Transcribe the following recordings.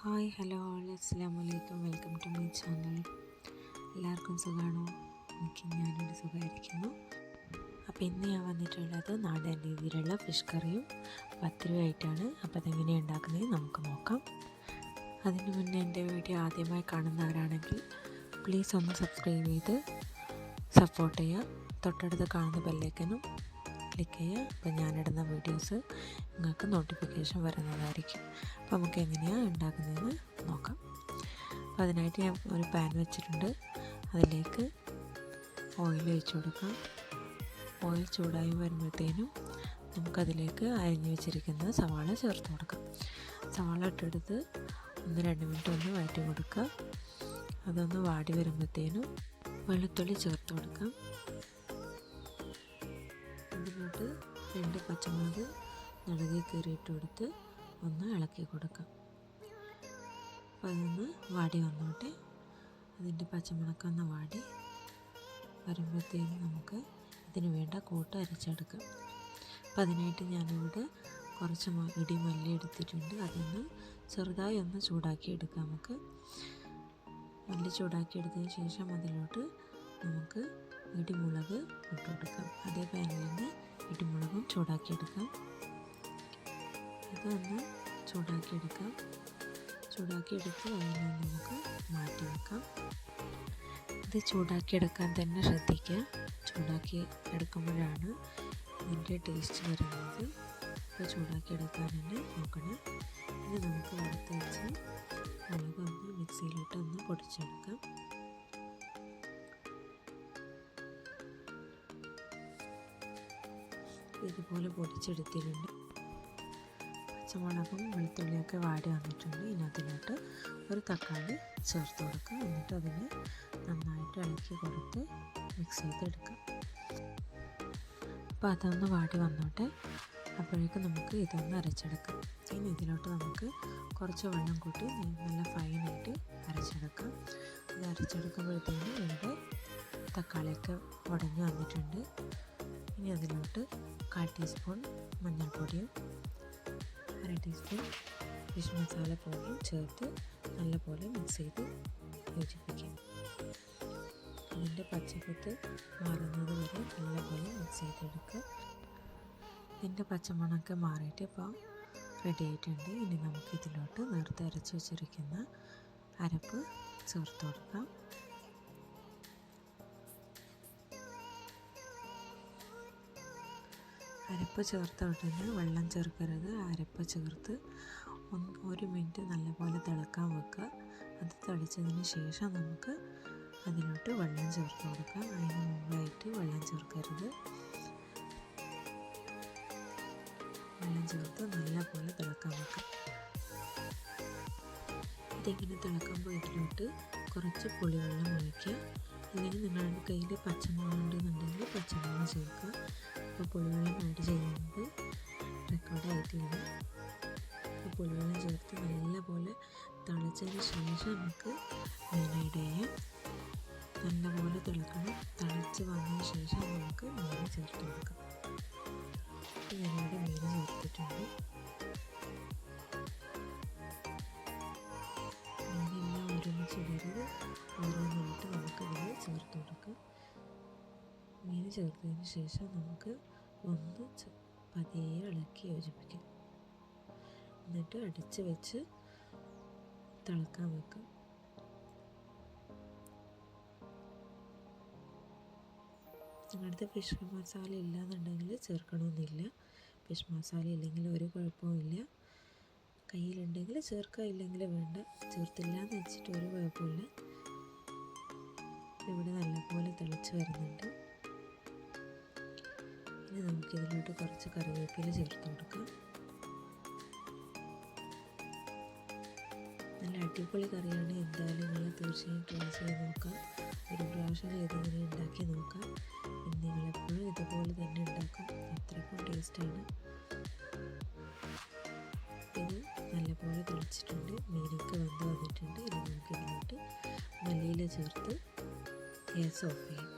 Hi hello അസ്സലാമു അലൈക്കും. Welcome to my channel. എല്ലാവർക്കും സുഖമാണോ? ഞാനിവിടെ സുഖമായിരിക്കുന്നു. അപ്പോൾ ഇന്ന് ഞാൻ വന്നിട്ടുള്ളത് നാടൻ രീതിയിലുള്ള ഫിഷ് കറിയും പത്തിരിയുമായിട്ടാണ്. അപ്പോൾ അതെങ്ങനെയാണ് ഉണ്ടാക്കുന്നത് നമുക്ക് നോക്കാം. അതിന് മുന്നേ എൻ്റെ വീഡിയോ ആദ്യമായി കാണുന്നവരാണെങ്കിൽ പ്ലീസ് ഒന്ന് സബ്സ്ക്രൈബ് ചെയ്ത് സപ്പോർട്ട് ചെയ്യുക. തൊട്ടടുത്ത് കാണുന്ന ബെല്ലൈക്കനും ക്ലിക്ക് ചെയ്യുക. അപ്പോൾ ഞാനിടുന്ന വീഡിയോസ് നിങ്ങൾക്ക് നോട്ടിഫിക്കേഷൻ വരുന്നതായിരിക്കും. അപ്പോൾ നമുക്ക് എങ്ങനെയാണ് ഉണ്ടാക്കുന്നതെന്ന് നോക്കാം. അപ്പോൾ അതിനായിട്ട് ഞാൻ ഒരു പാൻ വെച്ചിട്ടുണ്ട്. അതിലേക്ക് ഓയിൽ ഒഴിച്ച് കൊടുക്കാം. ഓയിൽ ചൂടായി വരുമ്പോഴത്തേനും നമുക്കതിലേക്ക് അരിഞ്ഞു വെച്ചിരിക്കുന്ന സവാള ചേർത്ത് കൊടുക്കാം. സവാള ഇട്ടെടുത്ത് 1-2 മിനിറ്റ് ഒന്ന് വഴറ്റി കൊടുക്കുക. അതൊന്ന് വാടി വരുമ്പോഴത്തേനും വെളുത്തുള്ളി ചേർത്ത് കൊടുക്കാം. അതിലോട്ട് 2 പച്ചമുളക് നടുകെ കീറിയിട്ട് കൊടുത്ത് ഒന്ന് ഇളക്കി കൊടുക്കാം. അപ്പോൾ അതൊന്ന് വാടി വന്നോട്ടെ. അതിൻ്റെ പച്ചമുളക് ഒന്ന് വാടി വരുമ്പോഴത്തേനും നമുക്ക് ഇതിന് വേണ്ട കൂട്ട് അരച്ചെടുക്കാം. അപ്പോൾ അതിനായിട്ട് ഞാനിവിടെ കുറച്ച് ഇടിമല്ലി എടുത്തിട്ടുണ്ട്. അതൊന്ന് ചെറുതായി ഒന്ന് ചൂടാക്കി എടുക്കാം. നമുക്ക് മല്ലി ചൂടാക്കി എടുത്തതിന് ശേഷം അതിലോട്ട് നമുക്ക് ഇടിമുളക് ഇട്ട് കൊടുക്കാം. അതേ പാനിൽ തന്നെ ഇടിമുളകും ചൂടാക്കിയെടുക്കാം. ഇതൊന്ന് ചൂടാക്കിയെടുക്കാം. ചൂടാക്കിയെടുത്ത് അതിനെ നമുക്ക് മാറ്റി വെക്കാം. ഇത് ചൂടാക്കിയെടുക്കാൻ തന്നെ ശ്രദ്ധിക്കുക. ചൂടാക്കി എടുക്കുമ്പോഴാണ് ഇതിൻ്റെ ടേസ്റ്റ് വരുന്നത്. അപ്പോൾ ചൂടാക്കിയെടുക്കാൻ തന്നെ നോക്കണം. ഇത് നമുക്ക് വറുത്ത് വെച്ച് മുളകൊന്ന് മിക്സിയിലിട്ട് ഒന്ന് പൊടിച്ചെടുക്കാം. ഇതുപോലെ പൊടിച്ചെടുത്തിട്ടുണ്ട്. പച്ചമുളകും വെളുത്തുള്ളിയൊക്കെ വാടി വന്നിട്ടുണ്ട്. ഇതിനകത്തിലോട്ട് ഒരു തക്കാളി ചേർത്ത് കൊടുക്കുക. എന്നിട്ട് അതിനെ നന്നായിട്ട് ഇളക്കി കൊടുത്ത് മിക്സ് ചെയ്തെടുക്കാം. അപ്പോൾ അതൊന്ന് വാടി വന്നോട്ടെ. അപ്പോഴേക്കും നമുക്ക് ഇതൊന്ന് അരച്ചെടുക്കാം. ഇനി ഇതിലോട്ട് നമുക്ക് കുറച്ച് വെള്ളം കൂട്ടി നല്ല ഫൈനായിട്ട് അരച്ചെടുക്കാം. ഇത് അരച്ചെടുക്കുമ്പോഴത്തേനും ഇവിടെ തക്കാളിയൊക്കെ ഉടഞ്ഞു വന്നിട്ടുണ്ട്. ഇനി അതിലോട്ട് 1/4 ടീസ്പൂൺ മഞ്ഞൾപ്പൊടിയും 1/2 ടീസ്പൂൺ ഫിഷ് മസാല പൗഡറും ചേർത്ത് നല്ലപോലെ മിക്സ് ചെയ്ത് യോജിപ്പിക്കാം. ഇതിൻ്റെ പച്ചപ്പത്ത് മാറുന്നത് വരെ നല്ലപോലെ മിക്സ് ചെയ്തെടുക്കുക. ഇതിൻ്റെ പച്ചമണമൊക്കെ മാറിയിട്ട് ഇപ്പോൾ റെഡി ആയിട്ടുണ്ട്. ഇനി നമുക്കിതിലോട്ട് നേരത്തെ അരച്ച് വെച്ചിരിക്കുന്ന അരപ്പ് ചേർത്ത് കൊടുക്കാം. അരപ്പ് ചേർത്ത ഉടനെ വെള്ളം ചേർക്കരുത്. അരപ്പ് ചേർത്ത് 1 മിനിറ്റ് നല്ലപോലെ തിളക്കാൻ വെക്കുക. അത് തിളച്ചതിന് ശേഷം നമുക്ക് അതിലോട്ട് വെള്ളം ചേർത്ത് കൊടുക്കാം. അതിന് മുമ്പായിട്ട് വെള്ളം ചേർക്കരുത്. വെള്ളം ചേർത്ത് നല്ലപോലെ തിളക്കാൻ വെക്കാം. ഇതിങ്ങനെ തിളക്കുമ്പോൾ ഇതിലോട്ട് കുറച്ച് പുളിവെള്ളം ഒഴിക്കുക. അല്ലെങ്കിൽ നിങ്ങളുടെ കയ്യിൽ പച്ചമുളക് ഉണ്ടെന്നുണ്ടെങ്കിൽ പച്ചമുളക് ചേർക്കുക. അപ്പോൾ പുളിവെള്ളം ആഡ് ചെയ്യുന്നത് റെക്കോർഡ് ആയിട്ടില്ല. അപ്പോൾ പുളിവെള്ളം ചേർത്ത് നല്ലപോലെ തിളച്ചതിന് ശേഷം നമുക്ക് മീൻ ആഡ് ചെയ്യാം. നല്ലപോലെ തിളക്കണം. തിളച്ച് വന്നതിന് ശേഷം നമുക്ക് മീൻ ചേർത്ത് കൊടുക്കാം. ഞാനിവിടെ മീൻ ചേർത്തിട്ടുണ്ട്. മീനെല്ലാം ഒരുമിച്ച് ഇടരുത്. ഓരോന്നായിട്ട് നമുക്കതിൽ ചേർത്ത് കൊടുക്കാം. മീൻ ചേർത്തതിന് ശേഷം നമുക്ക് ഒന്ന് പതിയെ ഇളക്കി യോജിപ്പിക്കാം. എന്നിട്ട് അടച്ച് വെച്ച് തിളക്കാൻ വെക്കാം. നിങ്ങളുടെ ഫിഷ് മസാല ഇല്ലയെന്നുണ്ടെങ്കിൽ ചേർക്കണമെന്നില്ല. ഫിഷ് മസാല ഇല്ലെങ്കിൽ ഒരു കുഴപ്പമില്ല. കയ്യിലുണ്ടെങ്കിൽ ചേർക്കുക, ഇല്ലെങ്കിൽ വേണ്ട. ചേർത്തില്ല എന്ന് വെച്ചിട്ട് ഒരു കുഴപ്പമില്ല. ഇവിടെ നല്ലപോലെ തിളച്ച് വരുന്നുണ്ട്. ഇനി നമുക്കിതിലോട്ട് കുറച്ച് കറിവേപ്പില ചേർത്ത് കൊടുക്കാം. നല്ല അടിപൊളി കറിയാണ്. എന്തായാലും നിങ്ങൾ തീർച്ചയായും ട്രൈ ചെയ്ത് നോക്കാം. ഒരു പ്രാവശ്യം ഇതിങ്ങനെ ഉണ്ടാക്കി നോക്കാം. പിന്നെ നിങ്ങളെപ്പോഴും ഇതുപോലെ തന്നെ ഉണ്ടാക്കാം. അത്രയ്ക്കും ടേസ്റ്റാണ്. ഇത് നല്ലപോലെ തിളച്ചിട്ടുണ്ട്. മീനൊക്കെ വെന്ത് വന്നിട്ടുണ്ട്. ഇനി നമുക്കിതിലോട്ട് മല്ലിയില ചേർത്ത് ഗ്യാസ് ഓഫ് ചെയ്യാം.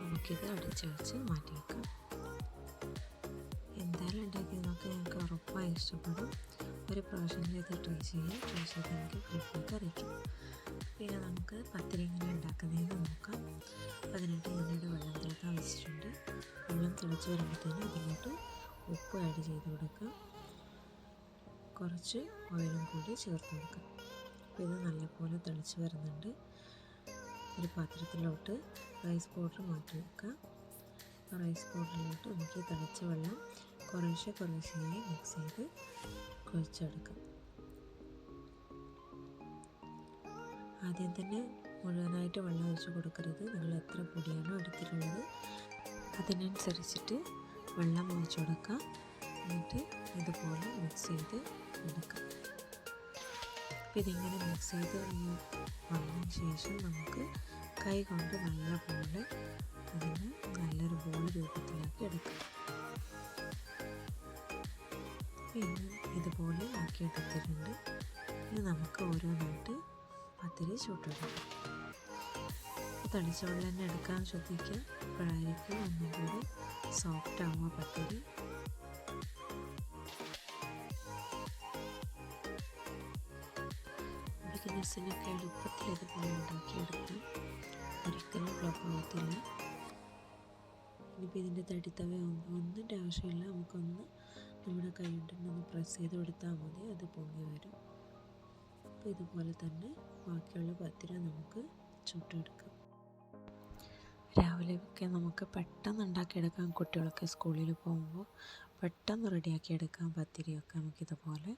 നമുക്കിത് അടച്ച് വെച്ച് മാറ്റി വെക്കാം. എന്തായാലും ഉണ്ടാക്കി നോക്കി ഞങ്ങൾക്ക് ഉറപ്പായി ഇഷ്ടപ്പെടും. ഒരു പ്രാവശ്യം ഇത് ട്രൈ ചെയ്ത് എനിക്ക് ഫീഡ്ബാക്ക് അറിയിക്കും. പിന്നെ നമുക്ക് പത്തിരി എങ്ങനെ ഉണ്ടാക്കുന്നതെന്ന് നോക്കാം. അതിനായിട്ട് ഞാനിവിടെ വെള്ളം തിളക്കാൻ വെച്ചിട്ടുണ്ട്. വെള്ളം തിളച്ച് വരുമ്പോഴത്തേനും അതിലോട്ട് ഉപ്പ് ആഡ് ചെയ്ത് കൊടുക്കാം. കുറച്ച് ഓയിലും കൂടി ചേർത്ത് കൊടുക്കാം. അപ്പോൾ ഇത് നല്ലപോലെ തിളച്ച് വരുന്നുണ്ട്. ഒരു പാത്രത്തിലോട്ട് റൈസ് പൗഡർ മാറ്റി വെക്കുക. റൈസ് പൗഡറിലോട്ട് നമുക്ക് ഈ തിളച്ച വെള്ളം കുറേശ്ശെയായി മിക്സ് ചെയ്ത് കുഴച്ചെടുക്കാം. ആദ്യം തന്നെ മുഴുവനായിട്ട് വെള്ളം ഒഴിച്ച് കൊടുക്കരുത്. നിങ്ങൾ എത്ര പൊടിയാണോ എടുത്തിട്ടുള്ളത് അതിനനുസരിച്ചിട്ട് വെള്ളം ഒഴിച്ച് കൊടുക്കാം. എന്നിട്ട് ഇതുപോലെ മിക്സ് ചെയ്ത് എടുക്കാം. അപ്പോൾ ഇതിങ്ങനെ മിക്സ് ചെയ്ത് വന്നതിന് ശേഷം നമുക്ക് കൈ കൊണ്ട് നല്ലപോലെ അതിന് നല്ലൊരു ബോൾ രൂപത്തിലാക്കി എടുക്കാം. പിന്നെ ഇതുപോലെ ആക്കിയെടുത്തിട്ടുണ്ട്. ഇനി നമുക്ക് ഓരോന്നായിട്ട് പത്തിരി ചുട്ടെടുക്കാം. തളിച്ച വെള്ളം തന്നെ എടുക്കാൻ ശ്രദ്ധിക്കുക. അപ്പോഴായിരിക്കും ഒന്നുകൂടി സോഫ്റ്റ് ആവുക പത്തിരി. ബിഗിനേഴ്സിനൊക്കെ എളുപ്പത്തിൽ ഇതുപോലെ ഉണ്ടാക്കിയെടുക്കാം. ഒരിക്കലും ഫ്ലോപ്പ് ആവത്തില്ല. ഇനിയിപ്പോൾ ഇതിൻ്റെ തടിത്തവ ഒന്നിൻ്റെ ആവശ്യമില്ല. നമുക്കൊന്ന് നമ്മുടെ കൈ കൊണ്ടൊന്ന് പ്രസ് ചെയ്ത് കൊടുത്താൽ മതി, അത് പൊങ്ങി വരും. അപ്പോൾ ഇതുപോലെ തന്നെ ബാക്കിയുള്ള പത്തിരി നമുക്ക് ചുട്ടെടുക്കാം. രാവിലെയൊക്കെ നമുക്ക് പെട്ടെന്ന് ഉണ്ടാക്കിയെടുക്കാം. കുട്ടികളൊക്കെ സ്കൂളിൽ പോകുമ്പോൾ പെട്ടെന്ന് റെഡിയാക്കിയെടുക്കാം പത്തിരിയൊക്കെ നമുക്കിതുപോലെ.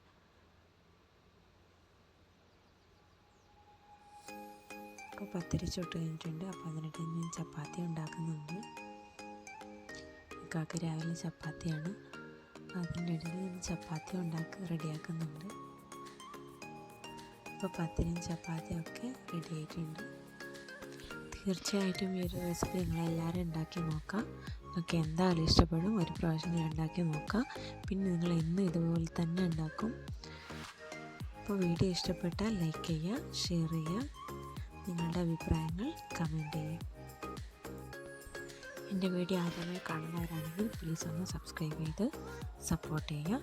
ഇപ്പോൾ പത്തിരി ചുട്ട് കഴിഞ്ഞിട്ടുണ്ട്. അപ്പോൾ അതിനിട്ട് ഞാൻ ചപ്പാത്തി ഉണ്ടാക്കുന്നുണ്ട്. ഇക്കാക്ക് രാവിലെ ചപ്പാത്തിയാണ്. അപ്പോൾ അതിൻ്റെ ഇടയിൽ ഞാൻ ചപ്പാത്തി റെഡിയാക്കുന്നുണ്ട്. ഇപ്പോൾ പത്തിരിയും ചപ്പാത്തിയും ഒക്കെ റെഡി ആയിട്ടുണ്ട്. തീർച്ചയായിട്ടും ഈ ഒരു റെസിപ്പി നിങ്ങളെല്ലാവരും ഉണ്ടാക്കി നോക്കാം. നിങ്ങൾക്ക് എന്തായാലും ഇഷ്ടപ്പെടും. ഒരു പ്രാവശ്യം ഉണ്ടാക്കി നോക്കാം. പിന്നെ നിങ്ങൾ എന്നും ഇതുപോലെ തന്നെ ഉണ്ടാക്കും. അപ്പോൾ വീഡിയോ ഇഷ്ടപ്പെട്ടാൽ ലൈക്ക് ചെയ്യുക, ഷെയർ ചെയ്യുക, നിങ്ങളുടെ അഭിപ്രായങ്ങൾ കമൻറ്റ് ചെയ്യുക. എൻ്റെ വീഡിയോ ആദ്യമായി കാണുന്നവരാണെങ്കിൽ പ്ലീസ് ഒന്ന് സബ്സ്ക്രൈബ് ചെയ്ത് സപ്പോർട്ട് ചെയ്യുക.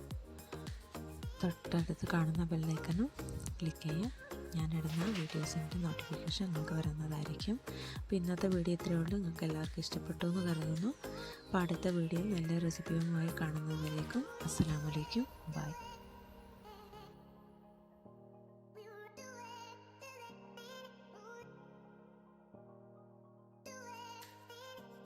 തൊട്ടടുത്ത് കാണുന്ന ബെല്ലൈക്കനും ക്ലിക്ക് ചെയ്യുക. ഞാനിടുന്ന വീഡിയോസിൻ്റെ നോട്ടിഫിക്കേഷൻ നിങ്ങൾക്ക് വരുന്നതായിരിക്കും. അപ്പോൾ ഇന്നത്തെ വീഡിയോ ഇത്രയേ ഉള്ളൂ. നിങ്ങൾക്ക് എല്ലാവർക്കും ഇഷ്ടപ്പെട്ടു എന്ന് കരുതുന്നു. അപ്പോൾ അടുത്ത വീഡിയോയിൽ നല്ല റെസിപ്പിയുമായി കാണുന്നതിലേക്കും അസ്സലാമു അലൈക്കും. ബൈ.